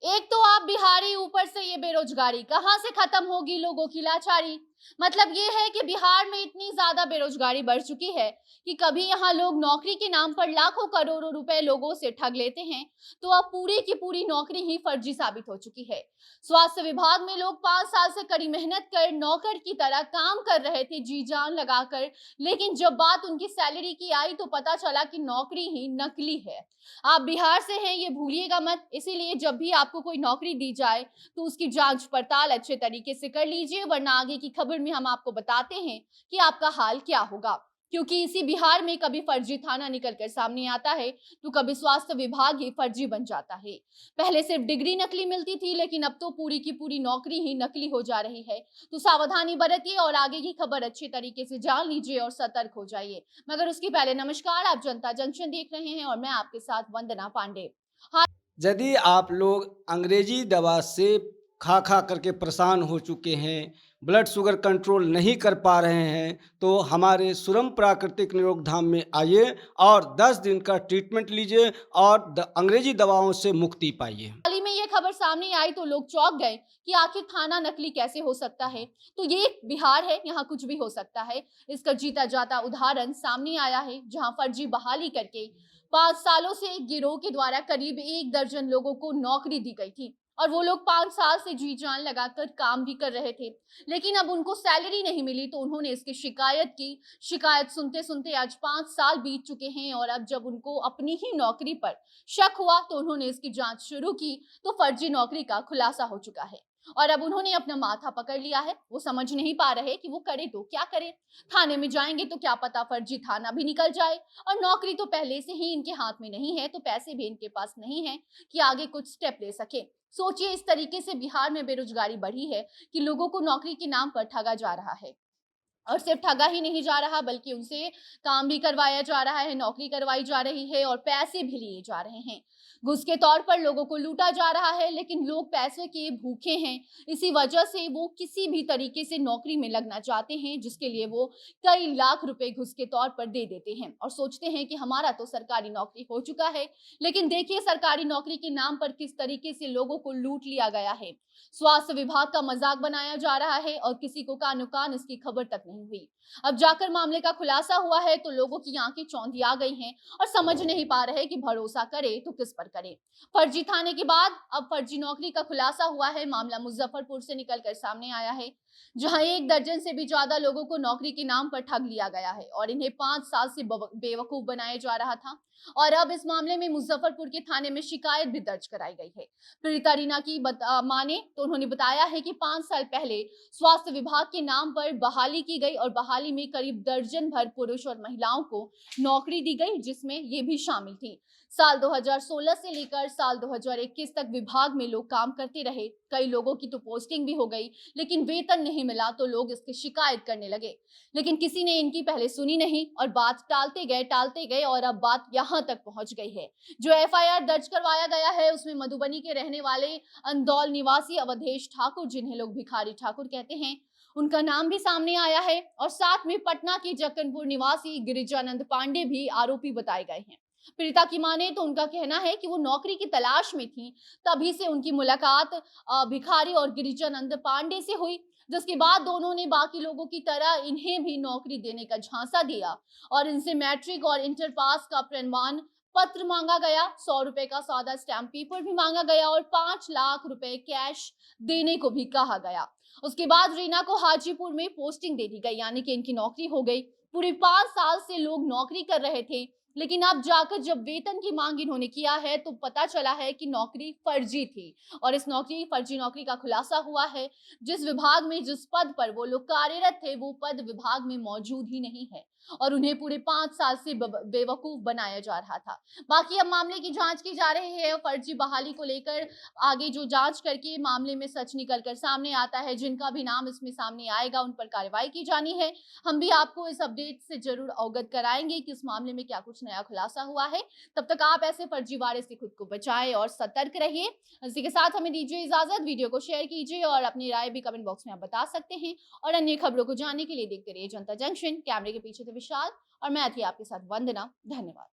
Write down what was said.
एक तो आप बिहारी, ऊपर से ये बेरोजगारी, कहाँ से खत्म होगी लोगों की लाचारी। मतलब ये है कि बिहार में इतनी ज्यादा बेरोजगारी बढ़ चुकी है कि कभी यहाँ लोग नौकरी के नाम पर लाखों करोड़ों रुपए लोगों से ठग लेते हैं, तो अब पूरी की पूरी नौकरी ही फर्जी साबित हो चुकी है। स्वास्थ्य विभाग में लोग 5 साल से कड़ी मेहनत कर नौकर की तरह काम कर रहे थे, जी जान लगाकर, लेकिन जब बात उनकी सैलरी की आई तो पता चला कि नौकरी ही नकली है। आप बिहार से हैं ये भूलिएगा मत, इसीलिए जब भी आपको कोई नौकरी दी जाए तो उसकी जांच पड़ताल अच्छे तरीके से कर लीजिए, वरना आगे की खबर में हम आपको बताते हैं कि आपका हाल क्या होगा। क्योंकि इसी बिहार में कभी फर्जी थाना निकलकर सामने आता है तो कभी स्वास्थ्य विभाग ही फर्जी बन जाता है। पहले सिर्फ डिग्री नकली मिलती थी, लेकिन अब तो पूरी की पूरी नौकरी ही नकली हो जा रही है। तो सावधानी बरतिए और आगे की खबर अच्छे तरीके से जान लीजिए और सतर्क हो जाइए। मगर उसके पहले नमस्कार, आप जनता जंक्शन देख रहे हैं और मैं आपके साथ वंदना पांडे। यदि आप लोग अंग्रेजी दवा से खा खा करके परेशान हो चुके हैं, ब्लड शुगर कंट्रोल नहीं कर पा रहे हैं, तो हमारे सुरम प्राकृतिक निरोग धाम में आइए और 10 दिन का ट्रीटमेंट लीजिए और अंग्रेजी दवाओं से मुक्ति पाइए। हाल ही में ये खबर सामने आई तो लोग चौंक गए कि आखिर थाना नकली कैसे हो सकता है। तो ये बिहार है, यहाँ कुछ भी हो सकता है। इसका जीता जाता उदाहरण सामने आया है, जहाँ फर्जी बहाली करके 5 सालों से एक गिरोह के द्वारा करीब 1 दर्जन लोगों को नौकरी दी गई थी और वो लोग 5 साल से जी जान लगाकर काम भी कर रहे थे, लेकिन अब उनको सैलरी नहीं मिली तो उन्होंने इसकी शिकायत की। शिकायत सुनते सुनते आज 5 साल बीत चुके हैं और अब जब उनको अपनी ही नौकरी पर शक हुआ तो उन्होंने इसकी जांच शुरू की, तो फर्जी नौकरी का खुलासा हो चुका है और अब उन्होंने अपना माथा पकड़ लिया है। वो समझ नहीं पा रहे कि वो करे तो क्या करे। थाने में जाएंगे तो क्या पता फर्जी थाना भी निकल जाए, और नौकरी तो पहले से ही इनके हाथ में नहीं है, तो पैसे भी इनके पास नहीं है कि आगे कुछ स्टेप ले सके। सोचिए, इस तरीके से बिहार में बेरोजगारी बढ़ी है कि लोगों को नौकरी के नाम पर ठगा जा रहा है। और सिर्फ ठगा ही नहीं जा रहा, बल्कि उनसे काम भी करवाया जा रहा है, नौकरी करवाई जा रही है और पैसे भी लिए जा रहे हैं। घूस के तौर पर लोगों को लूटा जा रहा है, लेकिन लोग पैसे के भूखे हैं। इसी वजह से वो किसी भी तरीके से नौकरी में लगना चाहते हैं, जिसके लिए वो कई लाख रुपए घूस के तौर पर दे देते हैं और सोचते हैं कि हमारा तो सरकारी नौकरी हो चुका है। लेकिन देखिए, सरकारी नौकरी के नाम पर किस तरीके से लोगों को लूट लिया गया है। स्वास्थ्य विभाग का मजाक बनाया जा रहा है और किसी को कानो कान इसकी खबर तक नहीं हुई। अब जाकर मामले का खुलासा हुआ है तो लोगों की आंखें चौंधिया गई हैं और समझ नहीं पा रहे कि भरोसा करे तो किस पर करे। फर्जी थाने के बाद अब फर्जी नौकरी का खुलासा हुआ है। मामला मुजफ्फरपुर से निकलकर सामने आया है, जहां 1 दर्जन से भी ज्यादा लोगों को नौकरी के नाम पर ठग लिया गया है और इन्हें 5 साल से बेवकूफ बनाया जा रहा था। और अब इस मामले में मुजफ्फरपुर के थाने में शिकायत भी दर्ज कराई गई है। पीड़िता रीना की माने तो उन्होंने बताया है कि 5 साल पहले स्वास्थ्य विभाग के नाम पर बहाली की गई और बहाली में करीब दर्जन भर पुरुष और महिलाओं को नौकरी दी गई, जिसमें ये भी शामिल थी। साल 2016 से लेकर साल 2021 तक विभाग में लोग काम करते रहे। कई लोगों की तो पोस्टिंग भी हो गई, लेकिन वेतन नहीं मिला तो लोग इसकी शिकायत करने लगे, लेकिन किसी ने इनकी पहले सुनी नहीं और बात टालते गए और अब बात यहाँ तक पहुंच गई है। जो एफआईआर दर्ज करवाया गया है उसमें मधुबनी के रहने वाले अंदौल निवासी अवधेश ठाकुर, जिन्हें लोग भिखारी ठाकुर कहते हैं, उनका नाम भी सामने आया है और साथ में पटना के जक्कनपुर निवासी गिरिजानंद पांडे भी आरोपी बताए गए हैं। पीड़िता की माने तो उनका कहना है कि वो नौकरी की तलाश में थी, तभी से उनकी मुलाकात भिखारी और गिरिजानंद पांडे से हुई, जिसके बाद दोनों ने बाकी लोगों की तरह इन्हें भी नौकरी देने का झांसा दिया और इनसे मैट्रिक और इंटर पास का प्रमाण पत्र मांगा गया। 100 रुपए का सादा स्टैम्प पेपर भी मांगा गया और 5 लाख रुपए कैश देने को भी कहा गया। उसके बाद रीना को हाजीपुर में पोस्टिंग दे दी गई, यानी कि इनकी नौकरी हो गई। पूरे 5 साल से लोग नौकरी कर रहे थे, लेकिन अब जाकर जब वेतन की मांग इन्होंने किया है तो पता चला है कि नौकरी फर्जी थी और इस फर्जी नौकरी का खुलासा हुआ है। जिस विभाग में जिस पद पर वो लोग कार्यरत थे वो पद विभाग में मौजूद ही नहीं है और उन्हें पूरे 5 साल से बेवकूफ बनाया जा रहा था। बाकी अब मामले की जांच की जा रही है। फर्जी बहाली को लेकर आगे जो जांच करके मामले में सच निकलकर सामने आता है, जिनका भी नाम इसमें सामने आएगा उन पर कार्रवाई की जानी है। हम भी आपको इस अपडेट से जरूर अवगत कराएंगे कि इस मामले में क्या कुछ नया खुलासा हुआ है। तब तक आप ऐसे फर्जीवाड़े से खुद को बचाएं और सतर्क रहिए। इसी के साथ हमें दीजिए इजाजत। वीडियो को शेयर कीजिए और अपनी राय भी कमेंट बॉक्स में आप बता सकते हैं और अन्य खबरों को जानने के लिए देखते रहिए जनता जंक्शन। कैमरे के पीछे थे विशाल और मैं थी आपके साथ वंदना। धन्यवाद।